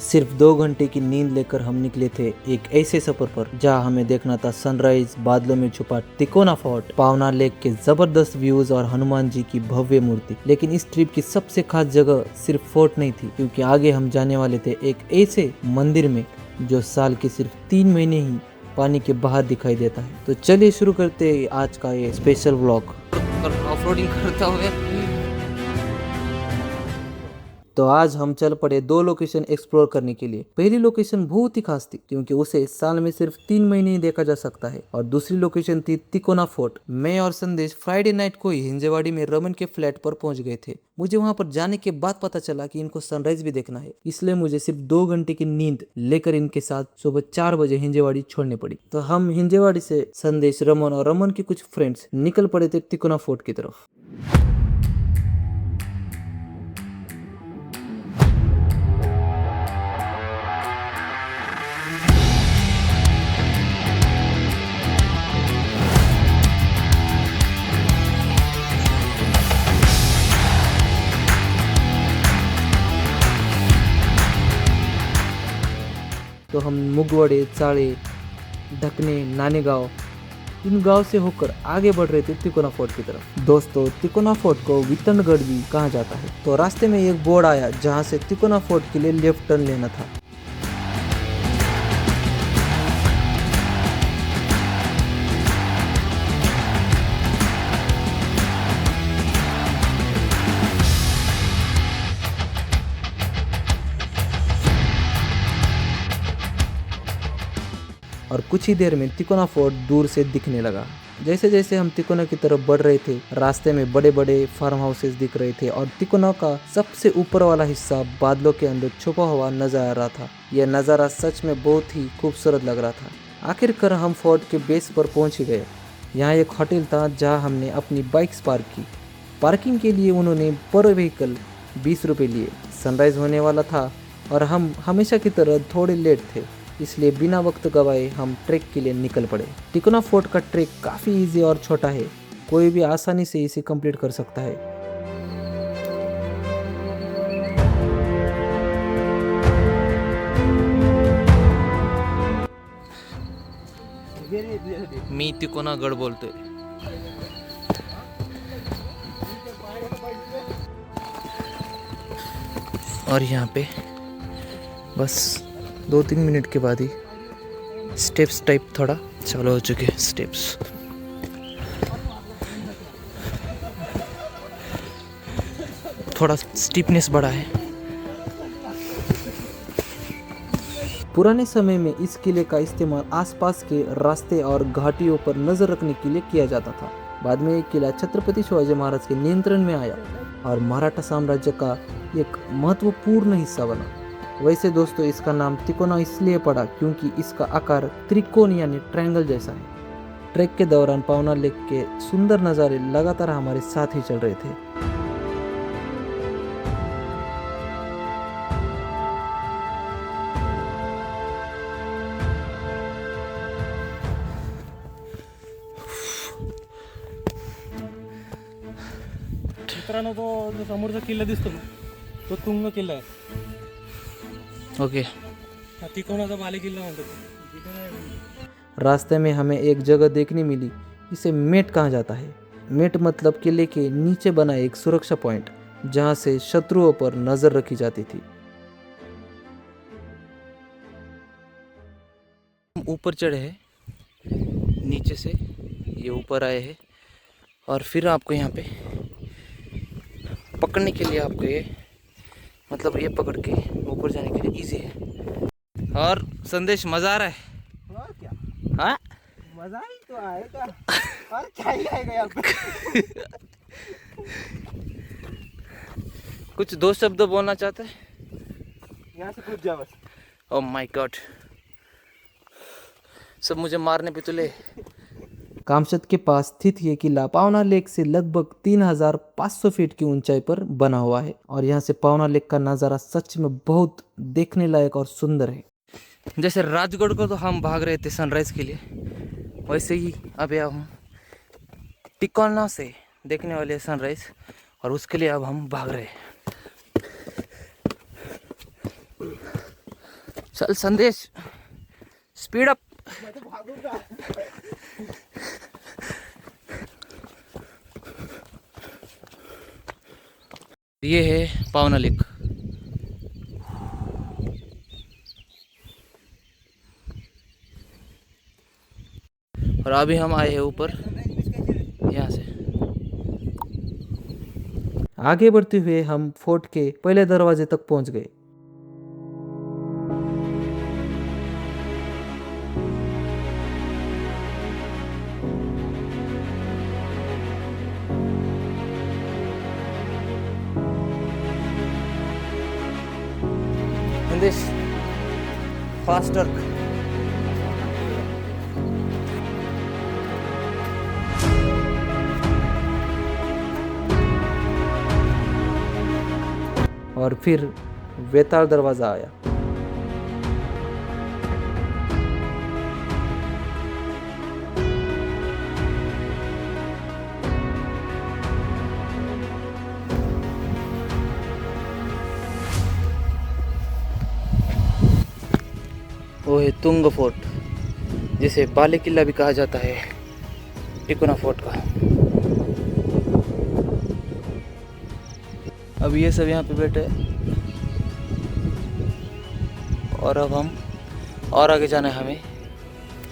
सिर्फ 2 घंटे की नींद लेकर हम निकले थे एक ऐसे सफर पर जहां हमें देखना था सनराइज, बादलों में छुपा तिकोना फोर्ट, पावना लेक के जबरदस्त व्यूज और हनुमान जी की भव्य मूर्ति। लेकिन इस ट्रिप की सबसे खास जगह सिर्फ फोर्ट नहीं थी, क्योंकि आगे हम जाने वाले थे एक ऐसे मंदिर में जो साल के सिर्फ 3 महीने ही पानी के बाहर दिखाई देता है। तो चलिए शुरू करते हैं आज का ये स्पेशल व्लॉग। ऑफरोडिंग करता हुए तो आज हम चल पड़े 2 लोकेशन एक्सप्लोर करने के लिए। पहली लोकेशन बहुत ही खास थी क्योंकि उसे साल में सिर्फ 3 महीने ही देखा जा सकता है, और दूसरी लोकेशन थी तिकोना फोर्ट। मैं और संदेश फ्राइडे नाइट को ही हिंजेवाड़ी में रमन के फ्लैट पर पहुंच गए थे। मुझे वहां पर जाने के बाद पता चला कि इनको सनराइज भी देखना है, इसलिए मुझे सिर्फ 2 घंटे की नींद लेकर इनके साथ सुबह 4 बजे हिंजेवाड़ी छोड़नी पड़ी। तो हम हिंजेवाड़ी से संदेश, रमन और रमन के कुछ फ्रेंड्स निकल पड़े थे तिकोना फोर्ट की तरफ। तो हम मुगवड़े, चाळे, ढकने, नानेगांव, इन गांव से होकर आगे बढ़ रहे थे तिकोना फोर्ट की तरफ। दोस्तों, तिकोना फोर्ट को वितरणगढ़ भी कहा जाता है। तो रास्ते में एक बोर्ड आया जहां से तिकोना फोर्ट के लिए लेफ्ट टर्न लेना था। और कुछ ही देर में तिकोना फोर्ट दूर से दिखने लगा। जैसे जैसे हम तिकोना की तरफ बढ़ रहे थे, रास्ते में बड़े बड़े फार्म हाउसेस दिख रहे थे और तिकोना का सबसे ऊपर वाला हिस्सा बादलों के अंदर छुपा हुआ नजर आ रहा था। यह नज़ारा सच में बहुत ही खूबसूरत लग रहा था। आखिरकार हम फोर्ट के बेस पर पहुंच ही गए। यहाँ एक होटल था जहाँ हमने अपनी बाइक्स पार्क की। पार्किंग के लिए उन्होंने पर व्हीकल 20 रुपये लिए। सनराइज होने वाला था और हम हमेशा की तरह थोड़े लेट थे, इसलिए बिना वक्त गवाए हम ट्रैक के लिए निकल पड़े। तिकोना फोर्ट का ट्रैक काफ़ी इजी और छोटा है, कोई भी आसानी से इसे कंप्लीट कर सकता है। मी तिकोना गढ़ बोलते। और यहाँ पे बस 2-3 मिनट के बाद ही स्टेप्स टाइप थोड़ा चालू हो चुके हैं। स्टेप्स थोड़ा स्टीपनेस बढ़ा है। पुराने समय में इस किले का इस्तेमाल आसपास के रास्ते और घाटियों पर नजर रखने के लिए किया जाता था। बाद में ये किला छत्रपति शिवाजी महाराज के नियंत्रण में आया और मराठा साम्राज्य का एक महत्वपूर्ण हिस्सा बना। वैसे दोस्तों, इसका नाम तिकोना इसलिए पड़ा क्योंकि इसका आकार त्रिकोण यानी ट्रायंगल जैसा है। ट्रैक के दौरान पावना लेक के सुंदर नज़ारे लगातार हमारे साथ ही चल रहे थे। मित्रांनो, तो जो समोरचा किल्ला दिसतो ना, तो तुंग किल्ला आहे। ओके। तिकोनाचा बाले किल्ला म्हणतात। रास्ते में हमें एक जगह देखने मिली, इसे मेट कहा जाता है। मेट मतलब किले के नीचे बना एक सुरक्षा पॉइंट जहां से शत्रुओं पर नजर रखी जाती थी। ऊपर चढ़े हैं, नीचे से ये ऊपर आए हैं और फिर आपको यहाँ पे पकड़ने के लिए आपको ये मतलब ये पकड़ के ऊपर जाने के लिए इजी है। और संदेश, मजा आ रहा है? और क्या हाँ, मजा ही तो आएगा। और क्या ही आएगा यहाँ पे। कुछ 2 शब्द बोलना चाहते हैं? यहाँ से कूद जा बस। ओह माय गॉड, सब मुझे मारने पे तुले। कामशद के पास स्थित ये किला पावना लेक से लगभग 3500 फीट की ऊंचाई पर बना हुआ है और यहाँ से पावना लेक का नज़ारा सच में बहुत देखने लायक और सुंदर है। जैसे राजगढ़ को तो हम भाग रहे थे सनराइज के लिए, वैसे ही अब हम तिकोना से देखने वाले सनराइज और उसके लिए अब हम भाग रहे हैं। चल संदेश, स्पीड अप। ये है पावना लेक। और अभी हम आए हैं ऊपर यहाँ से। आगे बढ़ते हुए हम फोर्ट के पहले दरवाजे तक पहुंच गए। संदेश, फास्टर। और फिर वेताल दरवाजा आया। वो है तुंग फोर्ट, जिसे बाले किला भी कहा जाता है, टिकोना फोर्ट का। अब ये सब यहाँ पे बैठे हैं और अब हम और आगे जाना है हमें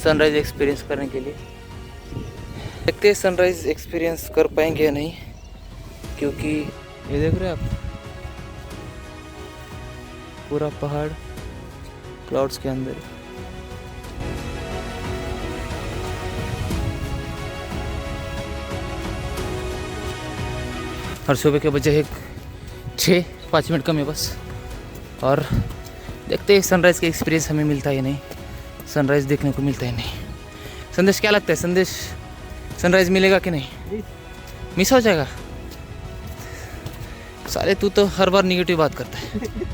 सनराइज एक्सपीरियंस करने के लिए। देखते हैं सनराइज एक्सपीरियंस कर पाएंगे या नहीं, क्योंकि ये देख रहे हैं आप, पूरा पहाड़ क्लाउड्स के अंदर। और सुबह के बजे 6-5 मिनट कम है बस। और देखते हैं सनराइज़ का एक्सपीरियंस हमें मिलता है या नहीं, सनराइज़ देखने को मिलता है नहीं। संदेश, क्या लगता है संदेश, सनराइज़ मिलेगा कि नहीं? मिस हो जाएगा? साले तू तो हर बार निगेटिव बात करता है।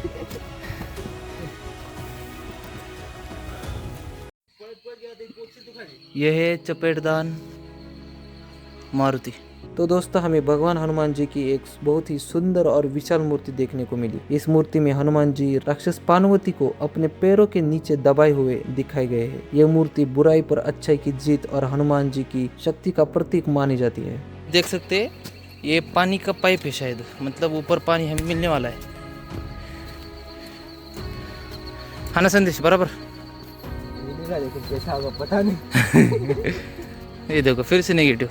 यह है चपेटदान मारुति। तो दोस्तों, हमें भगवान हनुमान जी की एक बहुत ही सुंदर और विशाल मूर्ति देखने को मिली। इस मूर्ति में हनुमान जी राक्षस पार्वती को अपने पैरों के नीचे दबाए हुए दिखाए गए हैं। यह मूर्ति बुराई पर अच्छाई की जीत और हनुमान जी की शक्ति का प्रतीक मानी जाती है। देख सकते हैं, ये पानी का पाइप है शायद, मतलब ऊपर पानी हमें मिलने वाला है। हाँ ना संदेश, बराबर? पता नहीं। ये देखो फिर से नेगेटिव।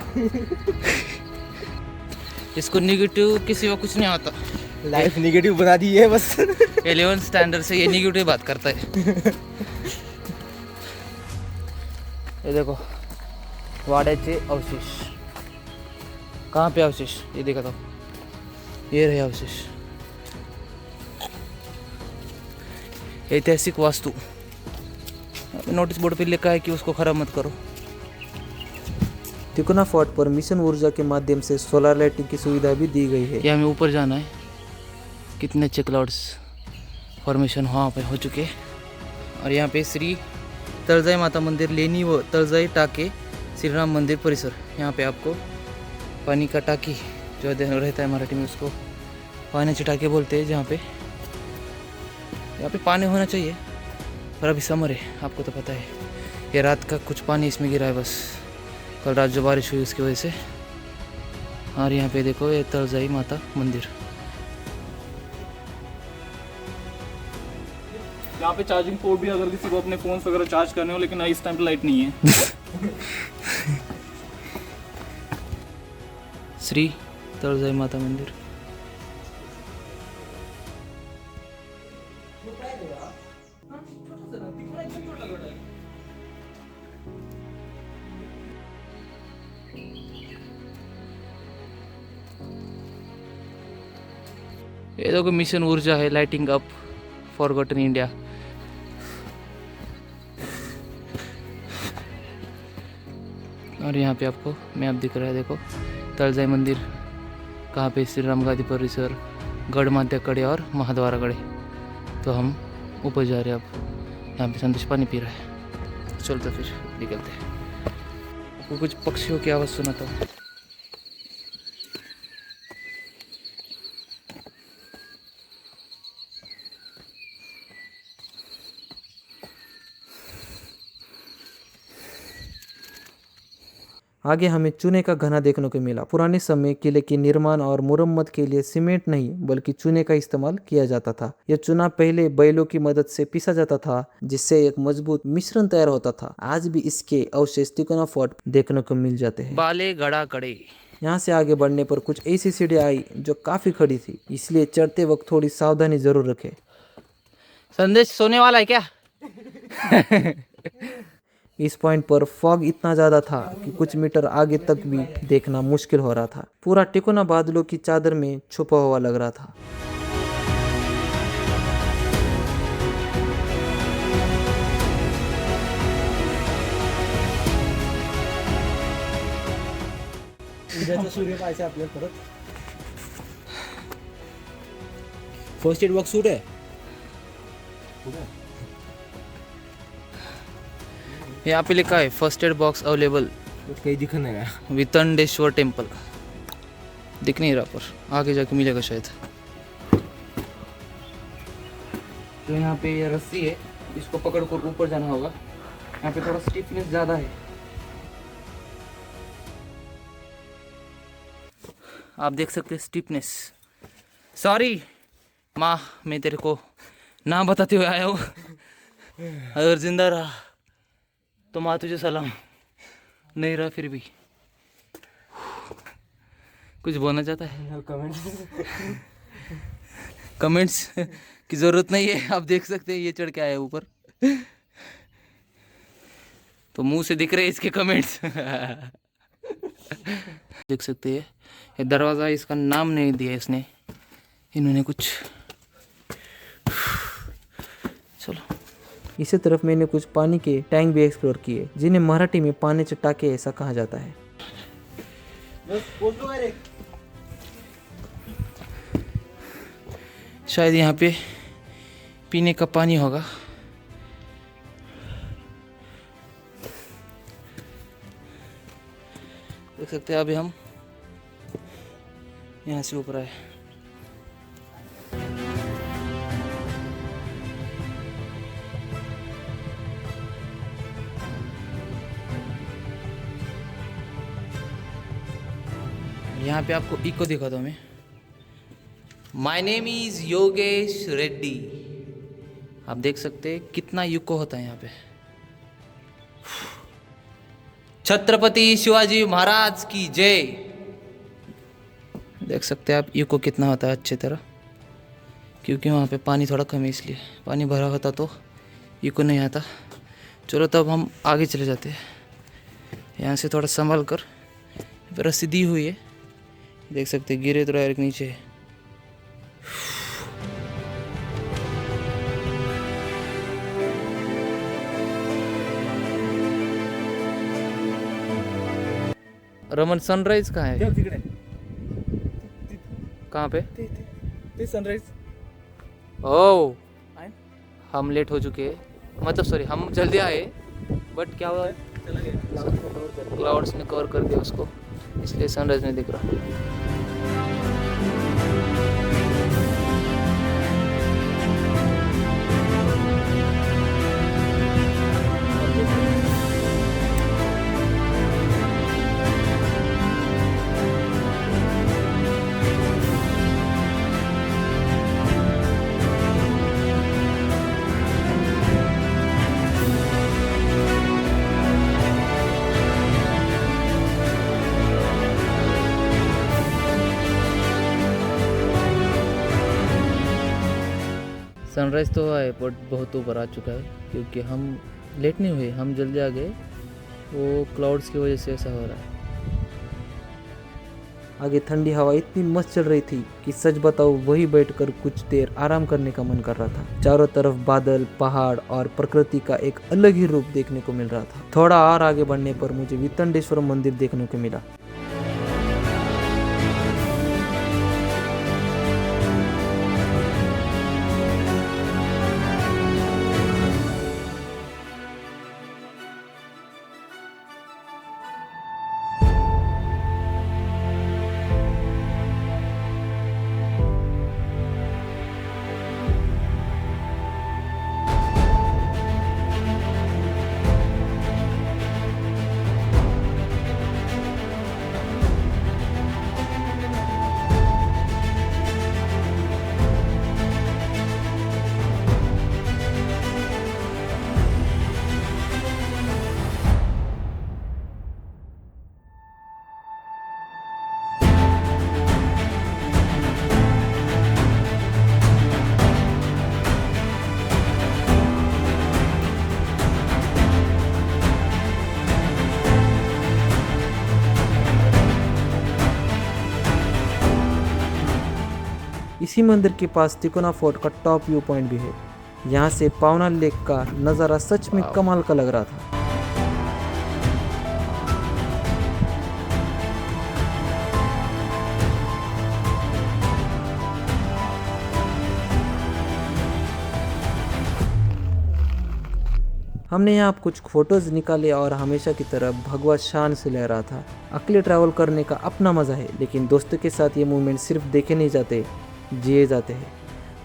इसको नेगेटिव किसी को कुछ नहीं आता, लाइफ नेगेटिव बना दी है बस। 11th स्टैंडर्ड से ये नेगेटिव बात करता है। ये देखो वाड्याचे अवशेष। कहाँ पे अवशेष? ये देखा था, ये रहे अवशेष। ऐतिहासिक वास्तु। नोटिस बोर्ड पे लिखा है कि उसको खराब मत करो। तिकोना फोर्ट पर मिशन ऊर्जा के माध्यम से सोलर लाइटिंग की सुविधा भी दी गई है। क्या हमें ऊपर जाना है? कितने अच्छे क्लाउड्स फॉर्मेशन वहाँ पे हो चुके हैं। और यहाँ पे श्री तळजाई माता मंदिर लेनी व तळजाई टाके श्री राम मंदिर परिसर। यहाँ पे आपको पानी का टाकी जो रहता है मराठी में, उसको पानी टाके बोलते हैं। जहाँ पे यहाँ पे पानी होना चाहिए, पर अभी समर है, आपको तो पता है। ये रात का कुछ पानी इसमें गिरा है बस, कल रात जो बारिश हुई उसकी वजह से। और यहाँ पे देखो ये तळजाई माता मंदिर। यहाँ पे चार्जिंग पोर्ट भी अगर किसी को अपने फोन वगैरह चार्ज करने हो, लेकिन इस टाइम पे लाइट नहीं है। श्री तळजाई माता मंदिर। ये देखो मिशन ऊर्जा है, लाइटिंग अप फॉरगॉटन इंडिया। और यहाँ पे आपको मैप दिख रहा है, देखो तळजाई मंदिर कहाँ पे, श्री राम गादी परिसर, गढ़ माध्य कड़े और महाद्वारा कड़े। तो हम ऊपर जा रहे हैं अब। यहाँ पे संदेश पानी पी रहा है। चलते फिर निकलते हैं। आपको कुछ पक्षियों की आवाज़ सुनाता हूँ। आगे हमें चूने का घना देखने को मिला। पुराने समय किले के निर्माण और मुरम्मत के लिए सीमेंट नहीं बल्कि चूने का इस्तेमाल किया जाता था। यह चूना पहले बैलों की मदद से पीसा जाता था, जिससे एक मजबूत मिश्रण तैयार होता था। आज भी इसके अवशेष तिकोना फोर्ट देखने को मिल जाते हैं। बाले गड़ा कड़े। यहाँ से आगे बढ़ने पर कुछ ऐसी सीढ़ियाँ आई जो काफी खड़ी थी, इसलिए चढ़ते वक्त थोड़ी सावधानी जरूर रखें। संदेश सोने वाला है क्या? इस पॉइंट पर फॉग इतना ज्यादा था कि कुछ मीटर आगे तक भी देखना मुश्किल हो रहा था। पूरा टिकोना बादलों की चादर में छुपा हुआ लग रहा था। उद्याचा सूर्य पाहायचा आपल्याला परत. फर्स्ट एड बॉक्स सूट आहे. यहाँ पे लिखा है फर्स्ट एड बॉक्स अवेलेबल. कहीं दिख नहीं रहा. वितंडेश्वर टेम्पल दिख नहीं रहा, पर आगे जाके मिलेगा शायद. तो यहाँ पे ये रस्सी है, इसको पकड़ कर ऊपर जाना होगा. यहाँ पे थोड़ा स्टिफनेस ज़्यादा है. आप देख सकते हैं स्टिफनेस. सॉरी माँ, मैं तेरे को ना बताते हुए आया हूँ. अगर जिंदा रहा तो माँ तुझे सलाम. नहीं रहा फिर भी कुछ बोलना चाहता है? कमेंट्स की ज़रूरत नहीं है. आप देख सकते हैं ये चढ़ के आया ऊपर, तो मुंह से दिख रहे हैं इसके कमेंट्स. देख सकते हैं ये दरवाज़ा, इसका नाम नहीं दिया इसने, इन्होंने कुछ. चलो. इसी तरफ मैंने कुछ पानी के टैंक भी एक्सप्लोर किए, जिन्हें मराठी में पानी चटाके ऐसा कहा जाता है. शायद यहाँ पे पीने का पानी होगा. देख सकते हैं अभी हम यहाँ से ऊपर आए. यहाँ पे आपको इको दिखाता हूँ मैं. My name is Yogesh Reddy. आप देख सकते हैं कितना इको होता है यहाँ पे. छत्रपति शिवाजी महाराज की जय. देख सकते हैं आप इको कितना होता है अच्छी तरह, क्योंकि वहाँ पे पानी थोड़ा कम है, इसलिए. पानी भरा होता तो इको नहीं आता. चलो तब हम आगे चले जाते हैं. यहाँ से थोड़ा संभल कर. रस्सी दी हुई है, देख सकते हैं, गिरे तो डायरेक्ट नीचे है. रमन सनराइज कहाँ है? तिकडे कहाँ पे? ते सनराइज. ओह, हम लेट हो चुके हैं. मतलब सॉरी, हम जल्दी आए, बट क्या हुआ, क्लाउड्स ने कवर कर दिया उसको, इसलिए सनराइज नहीं दिख रहा. सनराइज तो है बट बहुत ऊपर आ चुका है, क्योंकि हम लेट नहीं हुए, हम जल्दी आ गए. वो क्लाउड्स की वजह से ऐसा हो रहा है. आगे ठंडी हवा इतनी मस्त चल रही थी कि सच बताओ वही बैठकर कुछ देर आराम करने का मन कर रहा था. चारों तरफ बादल, पहाड़ और प्रकृति का एक अलग ही रूप देखने को मिल रहा था. थोड़ा और आगे बढ़ने पर मुझे वितंडेश्वर मंदिर देखने को मिला. इसी मंदिर के पास तिकोना फोर्ट का टॉप व्यू पॉइंट भी है। यहाँ से पावना लेक का नज़ारा सच में कमाल का लग रहा था। हमने यहाँ कुछ फोटोज निकाले और हमेशा की तरह भगवा शान से लहरा था। अकेले ट्रैवल करने का अपना मज़ा है, लेकिन दोस्तों के साथ ये मोमेंट सिर्फ देखे नहीं जाते, जिए जाते हैं।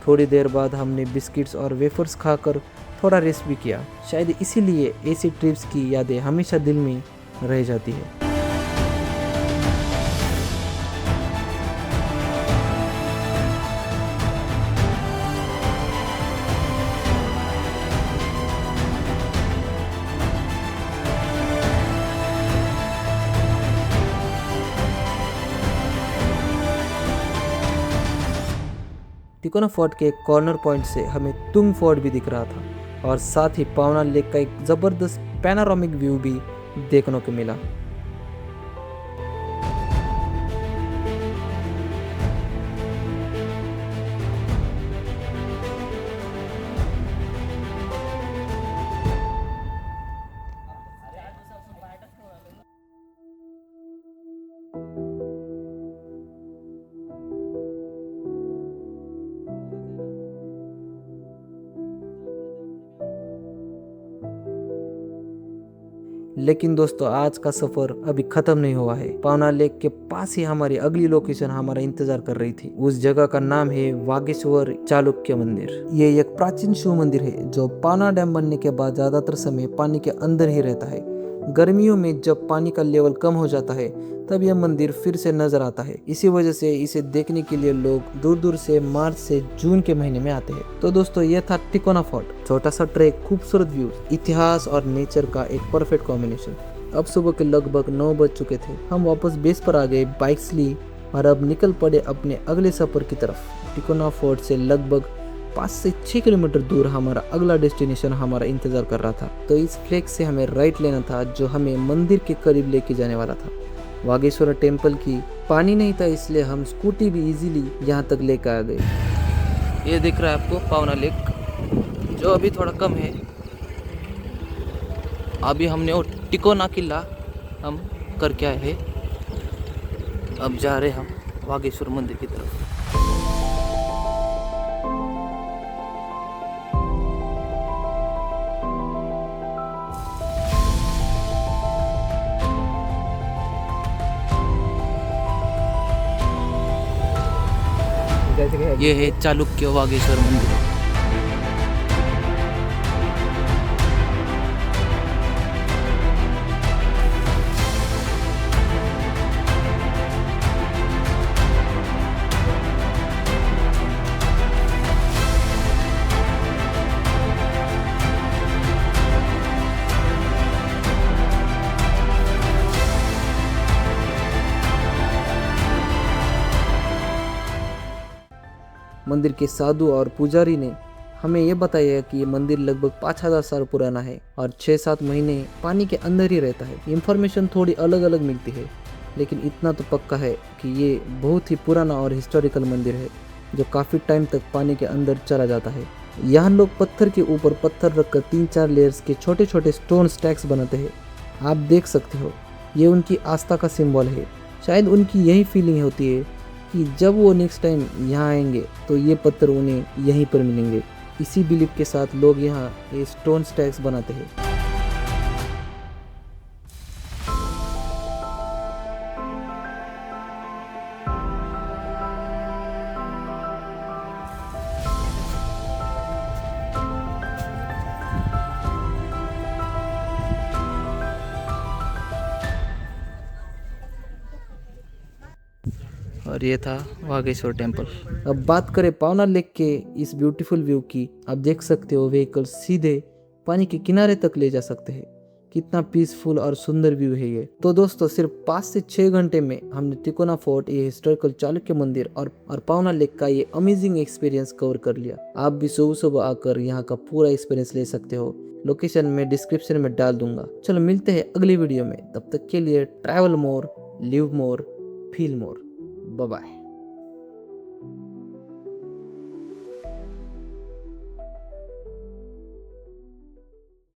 थोड़ी देर बाद हमने बिस्किट्स और वेफर्स खाकर थोड़ा रेस्ट भी किया। शायद इसीलिए ऐसी ट्रिप्स की यादें हमेशा दिल में रह जाती है। तिकोना फोर्ट के एक कॉर्नर पॉइंट से हमें तुंग फोर्ट भी दिख रहा था और साथ ही पावना लेक का एक ज़बरदस्त पैनारोमिक व्यू भी देखने को मिला। लेकिन दोस्तों आज का सफर अभी खत्म नहीं हुआ है। पावना लेक के पास ही हमारी अगली लोकेशन हमारा इंतजार कर रही थी। उस जगह का नाम है वागेश्वर चालुक्य मंदिर। ये एक प्राचीन शिव मंदिर है जो पावना डैम बनने के बाद ज्यादातर समय पानी के अंदर ही रहता है। गर्मियों में जब पानी का लेवल कम हो जाता है तब यह मंदिर फिर से नजर आता है। इसी वजह से इसे देखने के लिए लोग दूर दूर से मार्च से जून के महीने में आते हैं। तो दोस्तों ये था तिकोना फोर्ट। छोटा सा ट्रैक, खूबसूरत व्यूज, इतिहास और नेचर का एक परफेक्ट कॉम्बिनेशन। अब सुबह के लगभग 9 बज चुके थे। हम वापस बेस पर आ गए, बाइक्स ली और अब निकल पड़े अपने अगले सफर की तरफ। तिकोना फोर्ट से लगभग 5 से 6 किलोमीटर दूर हमारा अगला डेस्टिनेशन हमारा इंतजार कर रहा था। तो इस फ्लैग से हमें राइट लेना था जो हमें मंदिर के करीब लेके जाने वाला था, वागेश्वर टेम्पल की। पानी नहीं था इसलिए हम स्कूटी भी इजीली यहाँ तक लेकर आ गए। ये दिख रहा है आपको पावना लेक, जो अभी थोड़ा कम है। अभी हमने वो तिकोना किला हम करके आए हैं। अब जा रहे हम वागेश्वर मंदिर की तरफ। ये है चालुक्य वागेश्वर मंदिर। मंदिर के साधु और पुजारी ने हमें यह बताया कि ये मंदिर लगभग 5000 साल पुराना है और 6-7 महीने पानी के अंदर ही रहता है। इन्फॉर्मेशन थोड़ी अलग अलग मिलती है, लेकिन इतना तो पक्का है कि ये बहुत ही पुराना और हिस्टोरिकल मंदिर है जो काफ़ी टाइम तक पानी के अंदर चला जाता है। यहाँ लोग पत्थर के ऊपर पत्थर रखकर 3-4 लेयर्स के छोटे छोटे स्टोन स्टैक्स बनाते हैं। आप देख सकते हो, ये उनकी आस्था का सिंबल है। शायद उनकी यही फीलिंग होती है कि जब वो नेक्स्ट टाइम यहाँ आएंगे तो ये पत्थर उन्हें यहीं पर मिलेंगे। इसी बिलीफ के साथ लोग यहाँ ये स्टोन स्टैक्स बनाते हैं। और ये था वागेश्वर टेम्पल। अब बात करें पावना लेक के इस ब्यूटीफुल व्यू की। आप देख सकते हो व्हीकल सीधे पानी के किनारे तक ले जा सकते हैं। कितना पीसफुल और सुंदर व्यू है ये। तो दोस्तों सिर्फ 5 से 6 घंटे में हमने तिकोना फोर्ट, ये हिस्टोरिकल चालुक्य मंदिर और पावना लेक का ये अमेजिंग एक्सपीरियंस कवर कर लिया। आप भी सुबह सुबह आकर यहाँ का पूरा एक्सपीरियंस ले सकते हो। लोकेशन में डिस्क्रिप्शन में डाल दूंगा। चलो मिलते हैं अगली वीडियो में। तब तक के लिए travel more, live more, feel more. Bye bye.